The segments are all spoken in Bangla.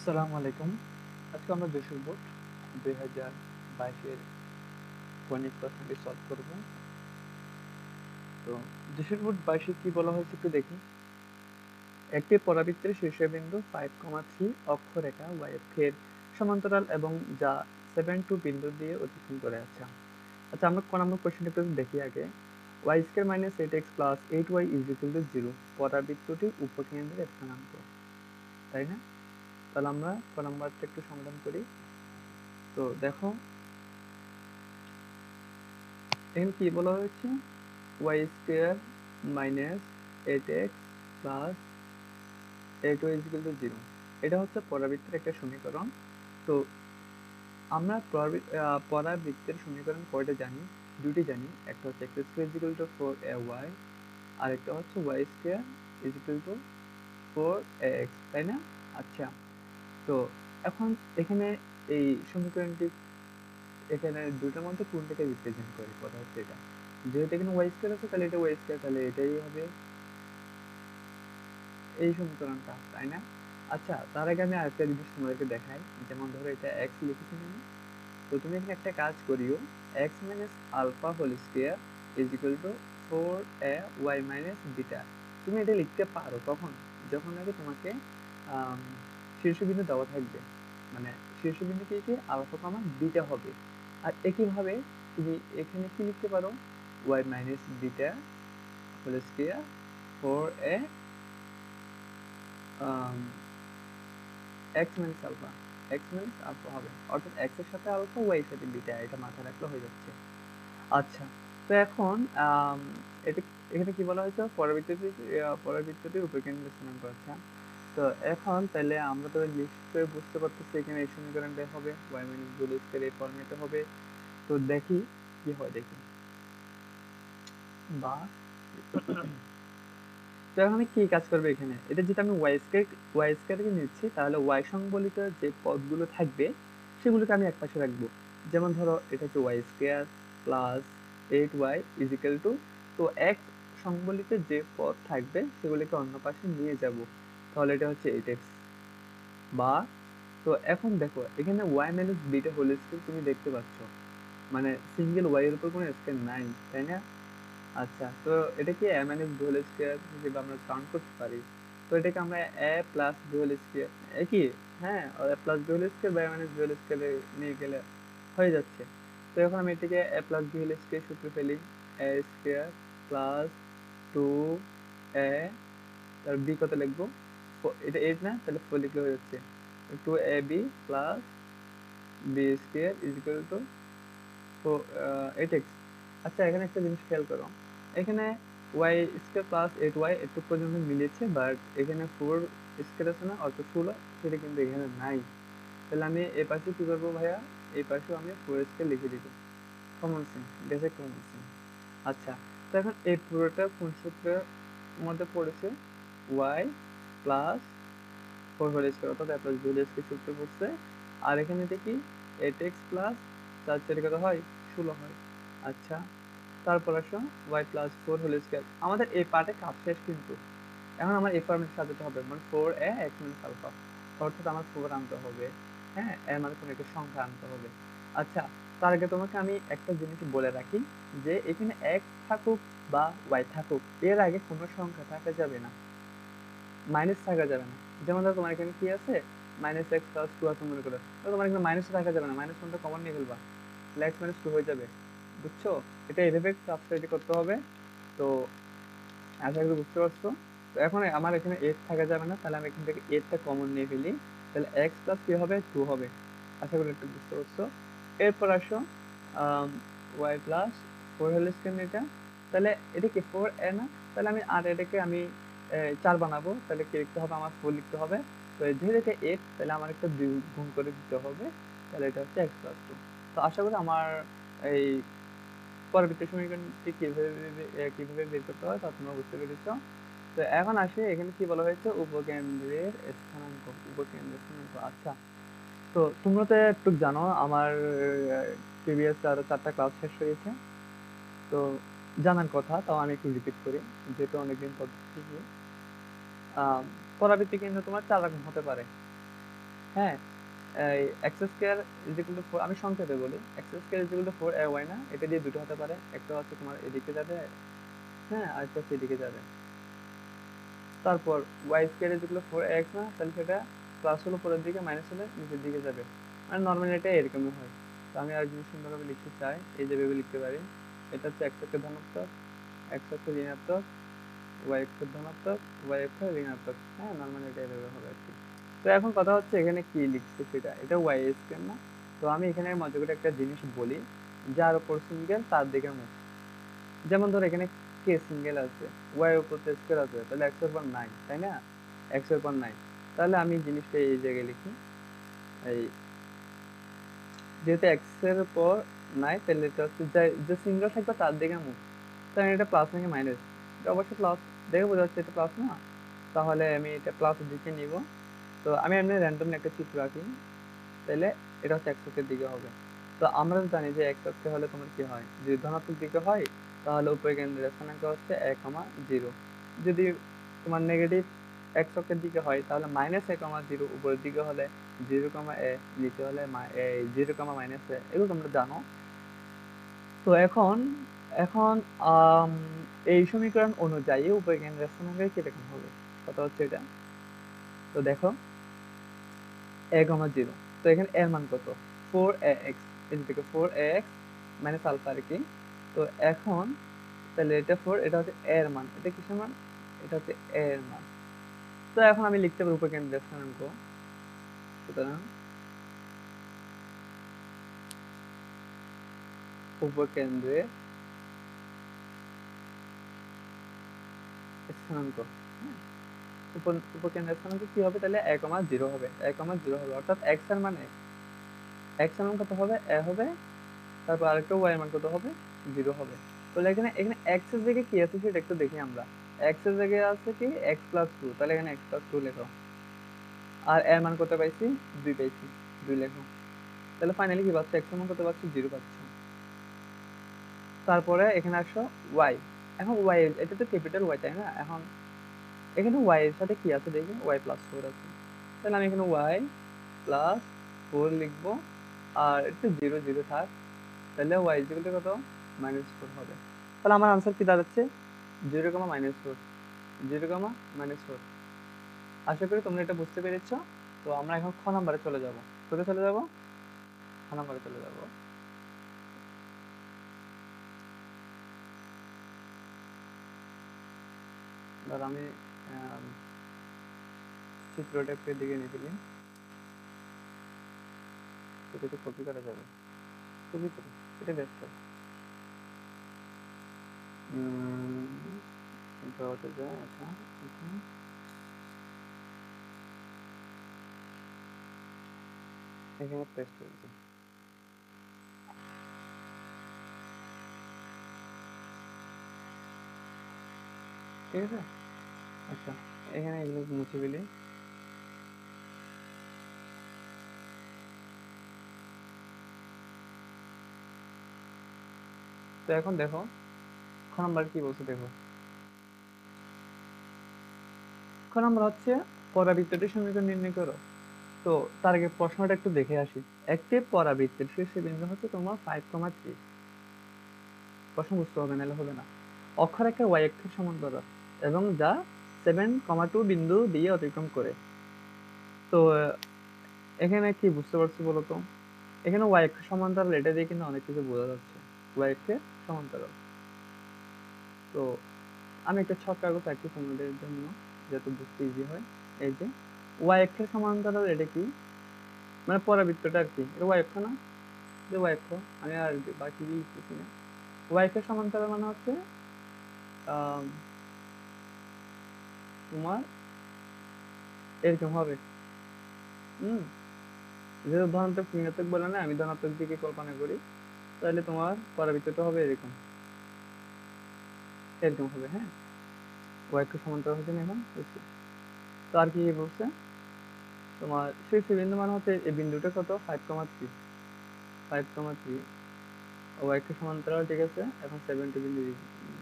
আসসালামু আলাইকুম। আজকে আমরা যশোর বোর্ড 2022-এর গণিত প্রশ্নটি সলভ করব। তো যশোর বোর্ড 22-এ কি বলা হয়েছে একটু দেখি। একটি পরাবৃত্তের শীর্ষবিন্দু 5,3 অক্ষরেখা y অক্ষের সমান্তরাল এবং যা 7 2 বিন্দু দিয়ে অতিক্রম করে আছে। আচ্ছা, আমরা ক নম্বর কোশ্চেনটা একটু দেখি আগে। y² - 8x + 8y = 0 পরাবৃত্তটির উপকেন্দ্রের স্থানাঙ্ক, তাই না? তাহলে আমরা ক নম্বরটা একটু সমাধান করি। তো দেখো এখানে কি বলা হয়েছে, y² - 8x + 8y = 0। এটা হচ্ছে পরাবৃত্তের একটা সমীকরণ। তো আমরা পরাবৃত্তের সমীকরণ কয়টা জানি? দুটি জানি। একটা হচ্ছে x² = 4ay, আর একটা হচ্ছে y² = 4ax, তাই না? আচ্ছা, তো এখন এখানে এই সমীকরণটি এখানে দুটোর মধ্যে কোনটাকে রিপ্রেজেন্ট করে, কথা হচ্ছে এটা। যেহেতু এখানে y² আছে তাহলে এটা y², তাহলে এটাই হবে এই সমীকরণটা, তাই না? আচ্ছা, তার আগে আমি আরেকটা জিনিস তোমাদেরকে দেখাই। যেমন ধরো এটা x লিখেছি আমি। তো তুমি এখানে একটা কাজ করিও, x - alpha whole square is equal to 4ay - beta. তুমি এটা লিখতে পারো কখন? যখন নাকি তোমাকে আম, শীর্ষবিন্দু দেওয়া থাকবে, মানে শীর্ষবিন্দু কি কি আলফা কমা বিটা হবে। আর একইভাবে তুমি এখানে কি লিখতে পারো, y - beta whole square 4a x minus alpha, হবে, অর্থাৎ x এর সাথে আলফা, y এর সাথে বিটা, এটা মাথায় রাখলে হয়ে যাচ্ছে। আচ্ছা, তো এখন এটা এখানে কি বলা হয়েছে, পরাবৃত্তটির উপকেন্দ্র স্থানাঙ্ক। আচ্ছা, তো এখন তাহলে আমরা তো নিশ্চয়ই বুঝতে পারতেছি এখানে এই সমীকরণটা হবে y মাইনাস হোল স্কয়ার এই ফর্মেটে হবে। তো দেখি কি হয়, দেখি বা তো এখন আমি কি কাজ করবো এখানে, এটা যেটা আমি ওয়াই স্কয়ার কে নিচ্ছি, তাহলে ওয়াই সংবলিত যে পদগুলো থাকবে সেগুলোকে আমি একপাশে রাখবো। যেমন ধরো এটা হচ্ছে y² + 8y = তো x সংবলিত যে পদ থাকবে সেগুলোকে অন্য পাশে নিয়ে যাব, তাহলে এটা হচ্ছে 8x। বা তো এখন দেখো এখানে y - বিটা হোল স্কয়ার তুমি দেখতে পাচ্ছ, মানে সিঙ্গেল y এর উপর কোনো স্কয়ার নাই, তাই না? আচ্ছা, তো এটা কি a minus B whole square হিসেবে আমরা কাউন্ট করতে পারি। তো এটাকে আমরা a plus B whole square একই, হ্যাঁ, a plus B whole square বা a minus B whole square নিয়ে গেলে হয়ে যাচ্ছে। তো এখন আমি এটাকে a plus B whole square সূত্রে ফেলি, a স্কয়ার প্লাস 2a, তার b কত লিখবো, এটা 8 না, তাহলে 4 লিখলে হয়ে যাচ্ছে 2ab plus B square is equal to 8x। আচ্ছা, এখানে একটা জিনিস খেয়াল করো, এখানে y² + 8y একটু পর্যন্ত মিলেছে, বাট এখানে 4 স্কয়ার আছে না, অর্থাৎ 16, সেটা কিন্তু এখানে নাই। তাহলে আমি এই পাশে কি করবো ভাইয়া, এই পাশেও আমি 4 স্কয়ার লিখে দিব। Common sense, basic common sense. আচ্ছা, তো এখন এই পুরোটা কোন সূত্রের মধ্যে পড়েছে, y প্লাস 4 হোল স্কয়ার, অর্থাৎ a plus b whole square সূত্রে পড়ছে। আর এখানে দেখি 8x প্লাস 4 4 কত হয়, 16 হয়। আচ্ছা, তারপর আসো y প্লাস 4 হোল স্কয়ার, আমাদের এই পার্টে কাজ শেষ কিন্তু। এখন আমার এই ফর্মেট সাজাতে হবে, মানে 4a x মাইনাস আলফা, অর্থাৎ আমার 4 আনতে হবে। হ্যাঁ, এর মানে কোনো একটা সংখ্যা আনতে হবে। আচ্ছা, তার আগে তোমাকে আমি একটা জিনিস বলে রাখি, যে এখানে x থাকুক বা y থাকুক, এর আগে কোনো সংখ্যা থাকা যাবে না, মাইনাস থাকা যাবে না। যেমন ধরো তোমার এখানে কি আছে, -x + 2 আছে মনে করো, তো তোমার এখানে মাইনাস থাকা যাবে না, -1টা কমন নিয়ে ফেলবা, তাহলে x - 2 হয়ে যাবে। বুঝছো? এটা এইভাবে সাবস্টিটিউট করতে হবে। তো আশা করি বুঝতে পারছো। তো এখন আমার এখানে 8 থাকা যাবে না, তাহলে আমি এখান থেকে 8টা কমন নিয়ে ফেলি, তাহলে x প্লাস কি হবে, 2 হবে। আশা করি একটু বুঝতে পারছো। এরপর আসো y প্লাস 4 হোল স্কয়ার এটা, তাহলে এটা কি 4a না, তাহলে আমি আর এটাকে আমি 4 বানাবো, তাহলে কি লিখতে হবে, আমার 4 লিখতে হবে। তো যেহেতু এটা 8, তাহলে আমার একটা 2 গুণ করে দিতে হবে, তাহলে এটা হচ্ছে x প্লাস 2। তো আশা করি আমার এই পরবর্তী সমীকরণটি কিভাবে বের করতে হয় তা তোমরা বুঝতে পেরেছো। তো এখন আসি, এখানে কি বলা হয়েছে, উপকেন্দ্রের স্থানাঙ্ক, উপকেন্দ্রের স্থানাঙ্ক। আচ্ছা, তো তোমরা তো একটু জানো আমার প্রিভিয়াস আরো 4টা ক্লাস শেষ হয়েছে, তো জানার কথা, তাও আমি একটু রিপিট করি, যেহেতু অনেকদিন পর শিখি। আহ পরাবৃত্তি কিন্তু তোমার 4 রকম হতে পারে। হ্যাঁ, এই x square is equal to 4, আমি সংক্ষেপে বলি, x square is equal to 4 y না, এটা দিয়ে দুটো হতে পারে, একটা হচ্ছে তোমার এদিকে যাবে, হ্যাঁ, আর একটা হচ্ছে এদিকে যাবে। তারপর y square is equal two 4x না, তাহলে সেটা প্লাস হলো উপরের দিকে, মাইনাস হলে নিচের দিকে যাবে। মানে নর্মালি এটা এরকমই হয়। তো আমি আর যদি সুন্দরভাবে লিখতে চাই, এই যে ভেবে লিখতে পারি, এটা হচ্ছে x অক্ষের ধনাত্মক, x অক্ষের ঋণাত্মক, y অক্ষের ধনাত্মক, y অক্ষের ঋণাত্মক, হ্যাঁ, নর্মালি এটা এভাবে হবে আর কি। তো এখন কথা হচ্ছে এখানে কি লিখছে সেটা, এটা y স্কয়ার না। তো আমি এখানে মজা করে একটা জিনিস বলি, যার উপর সিঙ্গেল তার দিকে মুখ। যেমন ধর এখানে কে সিঙ্গেল আছে, ওয়াই এর উপর তো স্কয়ার আছে, তাহলে এক্স এর পর 9, তাই না, এক্স এর পর 9। তাহলে আমি জিনিসটা এই জায়গায় লিখি, এই যেহেতু এক্স এর পর 9, তাহলে এটা হচ্ছে যে সিঙ্গেল থাকবে তার দিকে মুখ। তাহলে এটা প্লাস নাকি মাইনাস, এটা অবশ্যই প্লাস, দেখে বোঝা যাচ্ছে এটা প্লাস না, তাহলে আমি এটা প্লাসের দিকে নিব। তো আমি এমনি র্যান্ডমলি একটা চিত্র আঁকি, তাহলে এটা হচ্ছে এক্স অক্ষের দিকে হবে। তো আমরা তো জানি যে এক্স অক্ষে হলে তোমার কি হয়, যদি ধনাত্মক দিকে হয় তাহলে উপরে কেন্দ্রের স্থানাঙ্ক হচ্ছে 1,0। যদি তোমার নেগেটিভ এক্স অক্ষের দিকে হয় তাহলে -1,0, উপরের দিকে হলে 0,a, নিচে হলে 0,-a, এগুলো তোমরা জানো। তো এখন এখন আম, এই সমীকরণ অনুযায়ী উপরে কেন্দ্রের স্থানাঙ্ক কিরকম হবে, কথা হচ্ছে এটা। তো দেখো a,0, তো এখানে এর মান কত, 4ax, এই থেকে 4ax মাইনাস আলফা আর কি। তো এখন তাহলে এটা 4, এটা হচ্ছে এর মান, এটা কিসের মান, এটা হচ্ছে এর মান। তো এখন আমি লিখতে পারি উপকেন্দ্রের স্থানাঙ্ক, সুতরাং উপকেন্দ্রের স্থানাঙ্ক, হ্যাঁ, উপকেন্দ্রের স্থানাঙ্ক কি হবে, তাহলে 1,0 হবে, 1,0 হবে, অর্থাৎ x এর মানে, x এর মান কত হবে, a হবে, তারপর আরেকটা y এর মান কত হবে, 0 হবে। তাহলে এখানে এখানে x এর জায়গায় কি আছে সেটা একটু দেখি আমরা। x এর জায়গায় আছে কি x প্লাস 2, তাহলে এখানে x প্লাস 2 লেখো। আর এর মান কত পাইছি, 2 পাইছি, 2 লেখো। তাহলে ফাইনালি কি পাচ্ছ, x এর মান কত পাচ্ছ, 0 পাচ্ছ। তারপরে এখানে আসো y, এখন y এটা তো ক্যাপিটাল y, তাই না, এখন এখানে y এর সাথে কি আছে দেখি, y প্লাস 4 আছে, তাহলে আমি এখানে y প্লাস 4 লিখবো, আর একটু 0 0 থাক, তাহলে y ইকুয়াল টু কত, -4 হবে। তাহলে আমার আনসার কি দাঁড়াচ্ছে, 0,-4, 0,-4। আশা করি তোমরা এটা বুঝতে পেরেছো। তো আমরা এখন খ নাম্বারে চলে যাব, কোথায় চলে যাব, খ নাম্বারে চলে যাব। ধর আমি আম, চিত্রটা একটু দিকে নিয়ে ফেলি, এটা তো কপি করা যাবে, কপি করি, এটা বেস্ট হবে। এটা হতে যায়, এটা এটা এখানে পেস্ট করে দিই, ঠিক আছে। আচ্ছা, এখানে এগুলো মুছে ফেলি। তো এখন দেখো খ নাম্বার কি বলছে, দেখো খ নাম্বার হচ্ছে পরাবৃত্তটির সমীকরণ নির্ণয় করো। তো তার আগে প্রশ্নটা একটু দেখে আসি। একটি পরাবৃত্তের শীর্ষ বিন্দু হচ্ছে তোমার 5,3, প্রশ্ন বুঝতে হবে, নাহলে হবে না। অক্ষরেখার y অক্ষের সমান্তরাল এবং যা 7,2 বিন্দু দিয়ে অতিক্রম করে। তো এখানে কি বুঝতে পারছো বলো তো, এখানে y অক্ষের সমান্তরাল, এটা দিয়ে কিন্তু অনেক কিছু বোঝা যাচ্ছে, y অক্ষের সমান্তরাল। তো আমি একটা ছক কাগজ আঁকি তোমাদের জন্য, যাতে বুঝতে ইজি হয়। এই যে y অক্ষের সমান্তরাল, এটা কি, মানে পরাবৃত্তটা আর কি, এটা y অক্ষ না, যে y অক্ষ, আমি আর বাকি লিখতেছি না। y অক্ষের সমান্তরাল মানে হচ্ছে আম, তোমার এরকম হবে, হুম, যেহেতু ধনাত্মক ঋণাত্মক বলে না, আমি ধনাত্মক দিকে কল্পনা করি, তাহলে তোমার পরাবৃত্তটা হবে এরকম, এরকম হবে, হ্যাঁ। y অক্ষের সমান্তরাল হচ্ছে না, এখন বুঝছি। তো আর কি বলছে, তোমার শীর্ষ বিন্দু মানে হচ্ছে এই বিন্দুটা কত, 5,3, 5,3 ও একটা সমান্তরাল, ঠিক আছে। এখন 70 বিন্দু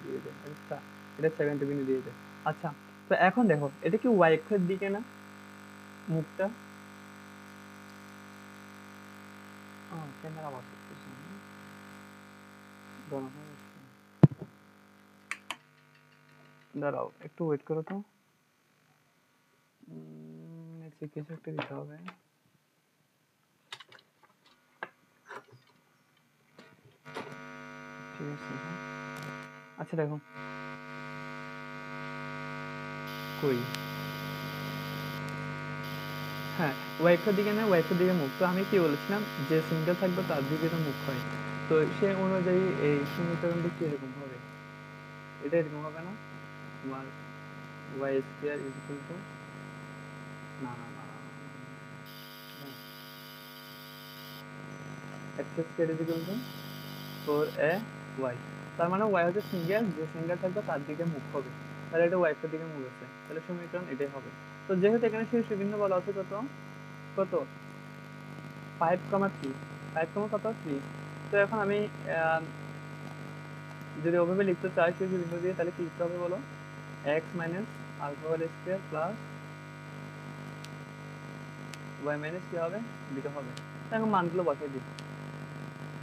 দিয়ে দেয়, আচ্ছা, এটা 70 বিন্দু দিয়ে দেয়। আচ্ছা, তো এখন দেখো এটা কি y অক্ষের দিকে না, মুখটা, ক্যামেরা ওয়ার্ক করতেছে না। দাঁড়াও একটু ওয়েট করো তো। কিছু একটা দিতে হবে। ঠিক আছে, আচ্ছা দেখো কই, হ্যাঁ ওয়াইফের দিকে না, ওয়াইফের দিকে মুখ। তো আমি কি বলেছিলাম যে সিঙ্গেল থাকবে তার দিকে তো মুখ হয়। তো সে অনুযায়ী এই সমীকরণটি কি এরকম হবে, এটা এরকম হবে না তোমার Y square is equal to, না না না X square is equal to 4ay। তার মানে ওয়াই হচ্ছে সিঙ্গেল, যে সিঙ্গেল থাকবে তার দিকে মুখ হবে, তাহলে এটা ওয়াইফের দিকে মুখ আছে, তাহলে সমীকরণ এটাই হবে। তো যেহেতু এখানে শীর্ষবিন্দু বলা আছে কত কত 5,3, 5,3। তো এখন আমি যদি ওভাবে লিখতে চাই শীর্ষবিন্দু দিয়ে, তাহলে কি লিখতে হবে বলো, X minus alpha whole square plus Y minus কি হবে, বিটা হবে। এখন মানগুলো বসাই দিই,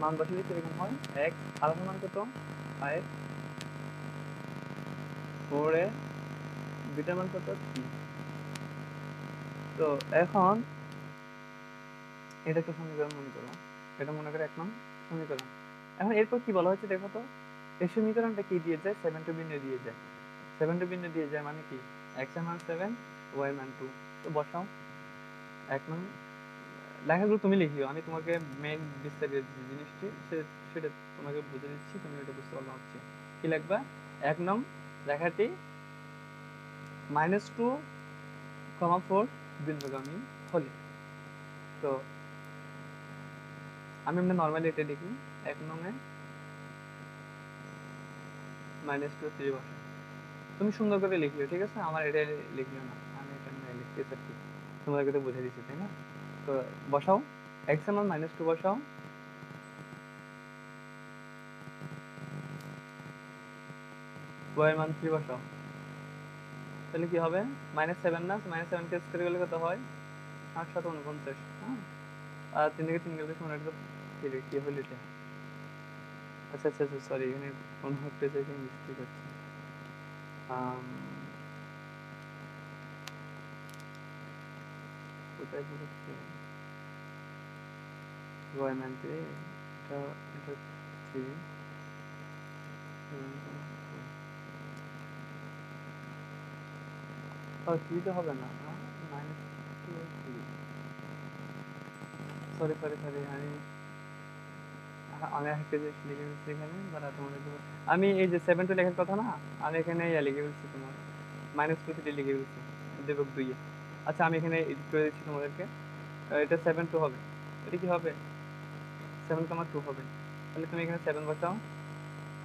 মান বসালে কিরকম হয়, এক্স আলফা মান কত 5, 4a, বিটার মান কত 3। তো এখন এটা একটা সমীকরণ মনে করো, এটা মনে করো 1 নং সমীকরণ। এখন এরপর কি বলা হচ্ছে দেখো তো, এই সমীকরণটা কি দিয়ে যায়, 7 টু বিন্দু দিয়ে যায়, 7 টু বিন্দু দিয়ে যায় মানে কি x এর মান 7, y এর মান 2। তো বসাও 1 নং, লেখাগুলো তুমি লিখিও, আমি তোমাকে মেইন বিস্তারিত যে জিনিসটি সেটা তোমাকে বুঝে দিচ্ছি, তুমি এটা বুঝতে পারলে হচ্ছে। কি লিখবা, 1 নং লেখাটি -2,4 বিন্দুগামী হলে। তো আমি আমরা নর্মালি এটা লিখি, 1 নং এ -2 3 বসাই। তুমি সুন্দর করে লিখলিও, ঠিক আছে, আমার এটা লিখলিও না, আমি এটা লিখতেছি আর কি, তোমাদেরকে তো বুঝে দিচ্ছি তাই না। তো বসাও এক্স এর মান -2 বসাও, y এর মান 3 বসাও, তাহলে কি হবে, -7 না, -7 কে স্কয়ার করলে কত হয় 8 7 49। হ্যাঁ, আর 3 থেকে 3 গেলে সমান, এটা তো কি হলো এটা, আচ্ছা আচ্ছা আচ্ছা সরি, এখানে কোনো একটা জায়গায় মিস্টেক আছে। আম, কোথায় পড়েছে, y মান 3, এটা এটা 3, ও 3 তো হবে না, -2 3, সরি সরি সরি, আমি একটা জিনিস লিখে ফেলছি এখানে, দাঁড়া তোমাদেরকে আমি এই যে 7 টু লেখার কথা না, আমি এখানে ইয়া লিখে ফেলছি তোমার -2 লিখে ফেলছি দেবক 2 এ। আচ্ছা আমি এখানে এডিট করে দিচ্ছি তোমাদেরকে, এটা 7 2 হবে, এটা কি হবে 7,2 হবে, তাহলে তুমি এখানে 7 বসাও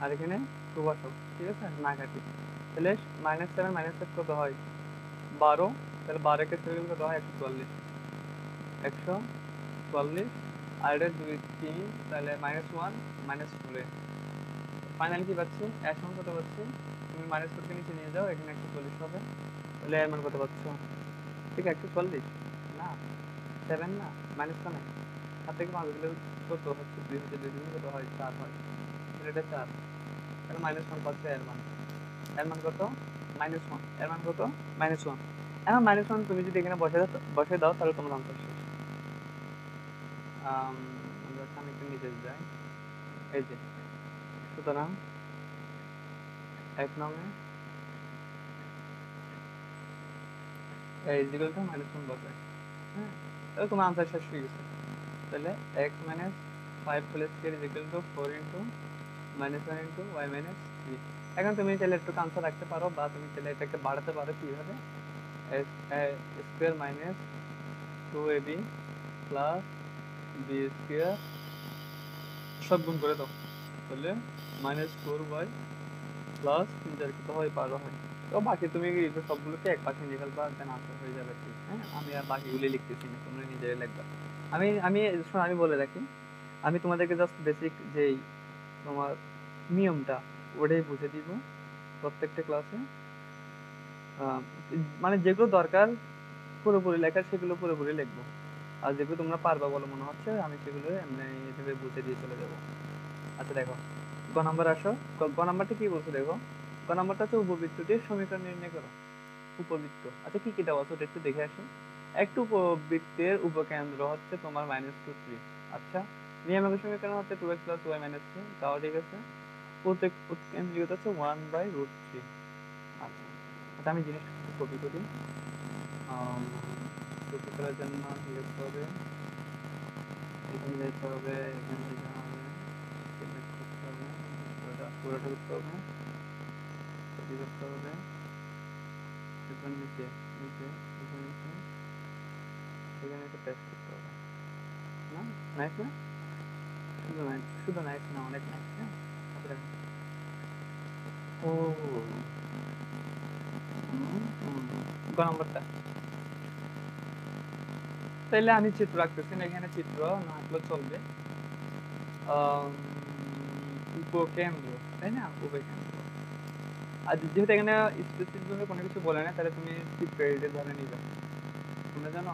আর এখানে 2 বসাও, ঠিক আছে, না কাটি, তাহলে -7 -7 কত হয় 12, তাহলে 12 কে 7 কত হয় 144, 144, আর এটা 2 3, তাহলে -1 -4। ফাইনালি কি পাচ্ছি, এর সমান কত পাচ্ছি, তুমি -4 কে নিচে নিয়ে যাও, এখানে 140 হবে, তাহলে এর মান কত পাচ্ছ, ঠিক 140 না, 7 না, -1, 7 থেকে 5 গেলে কত হচ্ছে 2 হচ্ছে, 2 দিন কত হয় 4 হয়, তাহলে এটা 4, তাহলে -1 পাচ্ছে এর মান, এর মান কত -1, এর মান কত -1। এখন -1 তুমি যদি এখানে বসে দাও তাহলে তোমার আনসার শেষ। আমরা আমি একটু নিচে যাই, এই যে, সুতরাং 1 নং এ ইজিক্যাল টু -1 বসাই, হ্যাঁ, তাহলে তোমার আনসার শেষ হয়ে গেছে। তাহলে x minus 5 whole square is equal to 4 into -1 into y minus 3। এখন তুমি চাইলে একটু আনসার রাখতে পারো, বা তুমি চাইলে এটাকে বাড়াতে পারো, কিভাবে, square minus 2ab plus B square, সব গুণ করে দাও, তাহলে -4y প্লাস 3 4 কত হয় 12 হয়। তো বাকি তুমি এই সবগুলোকে এক পাশে নিয়ে ফেলবা, দেন আনসার হয়ে যাবে, ঠিক, হ্যাঁ, আমি আর বাকিগুলি লিখতেছি না, তোমরা নিজেরাই লিখবা। আমি আমি শোনো আমি বলে রাখি, আমি তোমাদেরকে জাস্ট বেসিক যেই তোমার নিয়মটা ওটাই বুঝে দিব প্রত্যেকটা ক্লাসে। মানে যেগুলো দরকার পুরোপুরি লেখার সেগুলো পুরোপুরি লিখবো, আর যেগুলো তোমরা পারবা বলে মনে হচ্ছে আমি সেগুলো এমনি এভাবে বুঝে দিয়ে চলে যাবো। আচ্ছা দেখো, গ নাম্বার আসো। গ নাম্বারটা কি বলছো দেখো। গ নাম্বারটা হচ্ছে উপবৃত্তটির সমীকরণ নির্ণয় করো। উপবৃত্ত, আচ্ছা কি কি দেওয়া আছে ওটা একটু দেখে আসি। একটু উপবৃত্তের উপকেন্দ্র হচ্ছে তোমার -2 3। আচ্ছা, নিয়ামকের সমীকরণ হচ্ছে 2x + y - 3, তাও ঠিক আছে। প্রত্যেক উৎকেন্দ্রিকতা হচ্ছে 1/√3। আচ্ছা, আচ্ছা আমি জিনিসটা একটু কপি করি। কপি করার জন্য কি করতে হবে, এখানে যেতে হবে, এখানে যেতে হবে, সিলেক্ট করতে হবে, পুরোটা করতে হবে, কপি করতে হবে, এরপর নিচে নিচে এরপর নিচে এখানে একটা পেস্ট করতে হবে। না, নাইস না? শুধু নাইস, শুধু নাইস না, অনেক নাইস। হ্যাঁ, আচ্ছা দেখো। ও গ নাম্বারটা, তাইলে আমি চিত্র রাখতেছি না, এখানে চিত্র না আঁকলেও চলবে। আম, উপকেন্দ্র, তাই না? উপকেন্দ্র। আর যেহেতু এখানে স্পেসিফিক ভাবে কোনো কিছু বলে না, তাহলে তুমি চিত্র এডিটে ধরে নিবে। তোমরা জানো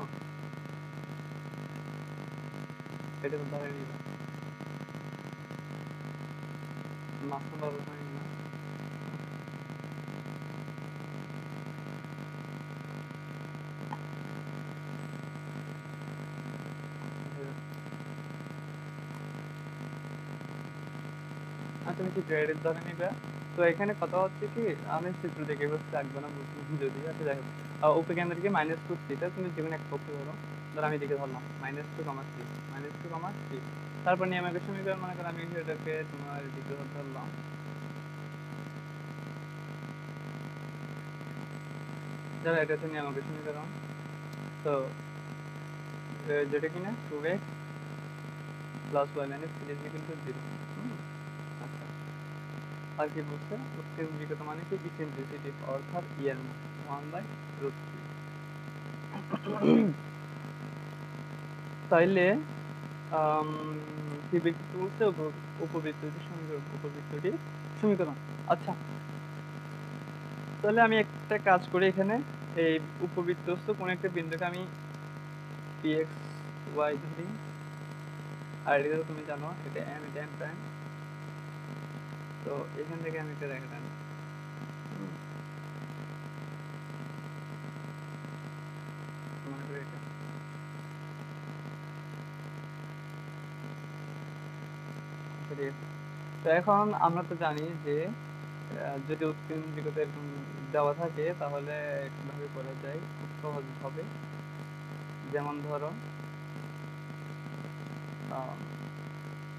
এটা তো ধরে নিবে, মাঝখান বরাবর ধরে নিবে। আর তুমি চিত্র এডিট ধরে নিবে। তো এখানে কথা হচ্ছে কি, আমি চিত্র দেখে বসে রাখবো না যদি। আচ্ছা দেখো, উপকেন্দ্রকে -2 3, তুমি যে কোনো এক পক্ষ ধরো। ধর আমি দিকে ধরলাম -2, 3, -2, 3। তারপর নিয়ামকের সমীকরণ মনে করো আমি সেটাকে তোমার দিকে ধরলাম। যারা এটা হচ্ছে নিয়ামকের সমীকরণ। তো যেটা কিনা 2x + y - 3 = 0। আচ্ছা, আর কি বলছে, উৎকেন্দ্রিকতা মানে কি, ইসেন্ট্রিসিটি অর্থাৎ এর মান 1/√3। তাইলে আম, কি বৃত্ত বলছে, উপবৃত্তটির সমীকরণ, উপবৃত্তটির সমীকরণ। আচ্ছা, তাহলে আমি একটা কাজ করি এখানে। এই উপবৃত্তস্থ কোন একটা বিন্দুকে আমি px y ধরি। আর এটা তো তুমি জানো এটা m, এটা m প্রাইম। তো এখান থেকে আমি একটা রেখা টানি। হুম, মনে করি এটা। আচ্ছা ঠিক আছে। তো এখন আমরা তো জানি যে যদি উৎকেন্দ্রিকতা এরকম দেওয়া থাকে তাহলে কিভাবে করা যায় খুব সহজ ভাবে। যেমন ধরো আম,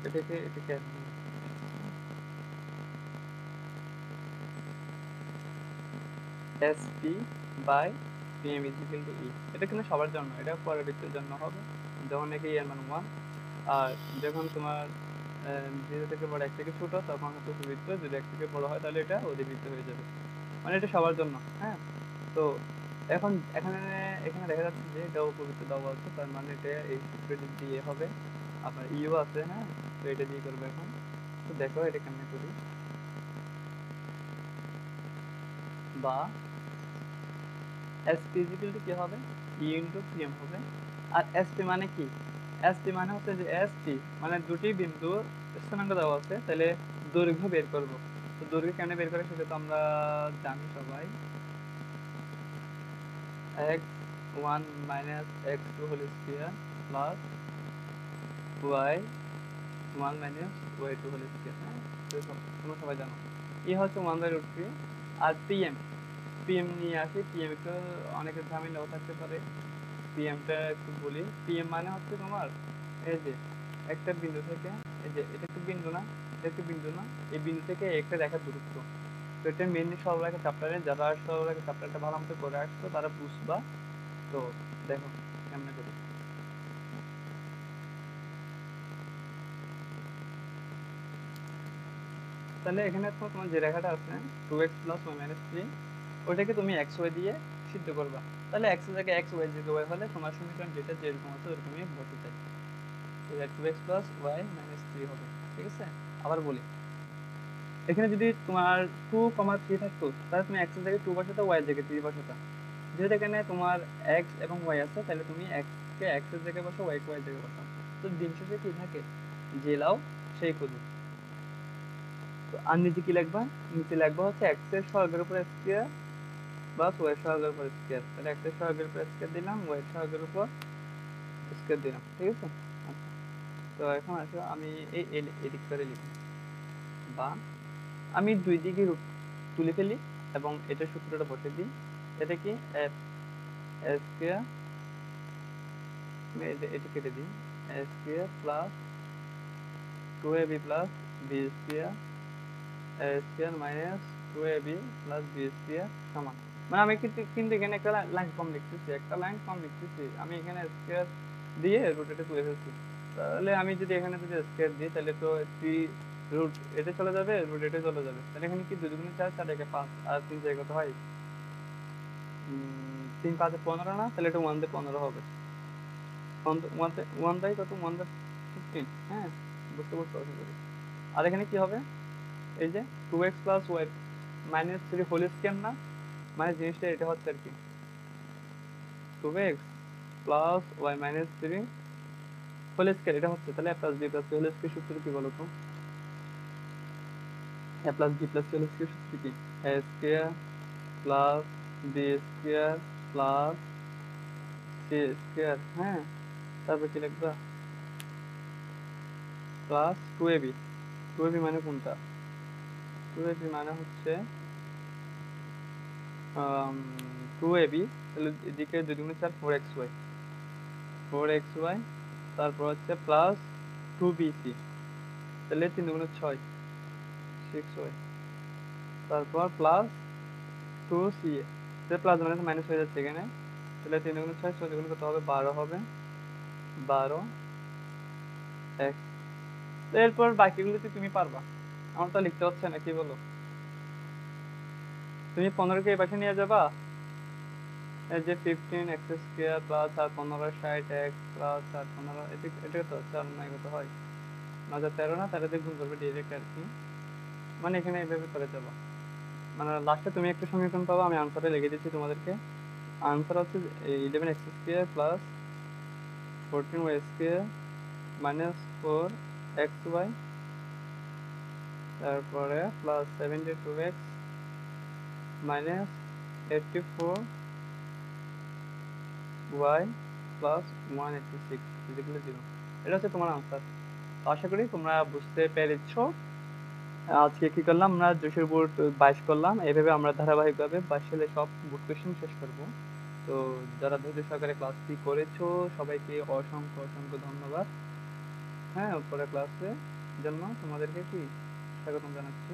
এটাকে S P by P M is equal to E. এটা কিন্তু সবার জন্য, এটা পরাবৃত্তের জন্য হবে যখন নাকি এর মান 1। আর যখন তোমার 0 থেকে বড় 1 থেকে ছোট তখন হচ্ছে উপবৃত্ত, যদি 1 থেকে বড় হয় তাহলে এটা অধিবৃত্ত হয়ে যাবে। মানে এটা সবার জন্য। হ্যাঁ, তো এখন এখানে এখানে দেখা যাচ্ছে যে এটা উপবৃত্ত দেওয়া আছে, তার মানে এটা এই সূত্রটি দিয়ে হবে। আপনার ইউ আছে, হ্যাঁ, তো এটা দিয়ে করবে এখন। তো দেখো এটা কেমনে করি। বা এসপি ইজিক্যাল টু কি হবে, ই ইন্টু পিএম হবে। আর এসপি মানে কি, এসপি মানে হচ্ছে যে এসপি মানে দুটি বিন্দু স্থানাঙ্ক দেওয়া আছে, তাহলে দৈর্ঘ্য বের করব। তো দৈর্ঘ্য কেমনে বের করে সেটা তো আমরা জানি সবাই। x1 - x2 whole square plus y1 - y2 whole square. হ্যাঁ, তো তোমরা সবাই জানো ই হচ্ছে 1/√3। আর পিএম, পিএম নিয়ে আসি। পিএম একটু অনেকের ঝামেলাও থাকতে পারে, পিএমটা একটু বলি। পিএম মানে হচ্ছে তোমার এই যে একটা বিন্দু থেকে, এই যে এটা একটা বিন্দু না, এটা একটা বিন্দু না, এই বিন্দু থেকে একটা রেখার দূরত্ব। তো এটা মেইনলি সরলরেখা চ্যাপ্টারে, যারা সরলরেখা চ্যাপ্টারটা ভালো মতো করে আসছো তারা বুঝবা। তো দেখো কেমনে করি। তাহলে এখানে তো তোমার যে রেখাটা আছে 2x + y - 3, ওইটাকে তুমি এক্স ওয়াই দিয়ে সিদ্ধ করবা। তাহলে এক্স এর জায়গায় এক্স, ওয়াই জায়গায় ওয়াই হলে তোমার সমীকরণ যেটা যেরকম আছে ওরকমই বসে যায়। তো 2x + y - 3 হবে। ঠিক আছে, আবার বলি, এখানে যদি তোমার 2, 3 থাকতো তাহলে তুমি এক্স এর জায়গায় 2 বসাতো, ওয়াই এর জায়গায় 3 বসাতো। যেহেতু এখানে তোমার এক্স এবং ওয়াই আছে, তাহলে তুমি এক্স কে এক্স এর জায়গায় বসো, ওয়াই কে ওয়াই এর জায়গায় বসো। তো দিন শেষে কি থাকে, যে লাও সেই কদু। তো আর নিচে কি লিখবা, নিচে লিখবা হচ্ছে এক্স এর সহগের উপর স্কয়ার প্লাস ওয়াই এর সহগের উপর স্কয়ার। তাহলে এক্স এর সহগের উপর স্কয়ার দিলাম, ওয়াই এর সহগের উপর স্কয়ার দিলাম, ঠিক আছে। আচ্ছা, তো এখন আসো আমি এই এদিক করে লিখি, বা আমি দুই দিকে রুট তুলে ফেলি এবং এটার সূত্রটা বসে দিই। এটা কি এফ স্কয়ার, আমি এটা কেটে দিই, A square plus 2ab plus B square, A square minus 2ab plus B square সমান। মানে আমি কিন্তু কিন্তু এখানে একটা লাইন কম লিখতেছি, একটা লাইন কম লিখতেছি। আমি এখানে স্কয়ার দিয়ে রুট তুলে ফেলছি। তাহলে আমি যদি এখানে যদি স্কয়ার দিই, তাহলে তো 3 রুট এটা চলে যাবে, রুট এটা চলে যাবে। তাহলে এখানে কি 2 দুগুণে 4, 4 একে 5, আর 3 জায়গা কত হয়, 3 5 15 না, তাহলে এটা 1 দিয়ে 15 হবে। 1 বাই কত, 1 বাই 15। হ্যাঁ, বুঝতে পারছো আশা করি। আর এখানে কি হবে, এই যে 2x plus Y minus 3 whole square না, মানে জিনিসটা এটা হচ্ছে আর কি, 2x plus Y minus 3 whole square এটা হচ্ছে। তাহলে a plus b plus c whole square সূত্র কি বলো তো, a plus b plus c whole square সূত্র কি, a square plus b square plus c square. হ্যাঁ, তারপর কি লিখবা, প্লাস 2ab। 2ab মানে কোনটা, 2ab মানে হচ্ছে 2ab, তাহলে এদিকে 2 দুগুণে 4, 4xy, 4xy, তারপর হচ্ছে প্লাস 2bc, তাহলে 3 দুগুণে 6, 6y, তারপর প্লাস 2ca, তাহলে প্লাস মানে মাইনাস হয়ে যাচ্ছে এখানে। তাহলে 3 দুগুণে 6, 6 দুগুণে কত হবে, 12 হবে, 12 x। এরপর বাকিগুলোতে তুমি পারবা, আমার তো লিখতে হচ্ছে না, কি বলো। তুমি 15 কে এই পাশে নিয়ে যাবা, এই যে 15 x square plus 4 15 60 x plus 4 15, এটা তো 4 9 কত হয়, 9 13 না, 13 দিয়ে গুণ করবে ডিরেক্ট আর কি। মানে এখানে এইভাবে করে যাবো, মানে লাস্টে তুমি একটা সমীকরণ পাবো, আমি আনসারে লিখে দিচ্ছি তোমাদেরকে। আনসার হচ্ছে 11x² plus 14y square minus 4xy, তারপরে plus 72x minus 84y plus 186 যেগুলো 0। এটা হচ্ছে তোমার আনসার। আশা করি তোমরা বুঝতে পেরেছো। আজকে কি করলাম, আমরা 200 বোর্ড 22 করলাম, এইভাবে আমরা ধারাবাহিকভাবে 22 সালে সব বোর্ড কোশ্চেন শেষ করব। তো যারা ধৈর্য সহকারে ক্লাসটি করেছো, সবাইকে অসংখ্য অসংখ্য ধন্যবাদ। হ্যাঁ, পরে ক্লাসে জন্য তোমাদেরকে কি স্বাগতম জানাচ্ছি।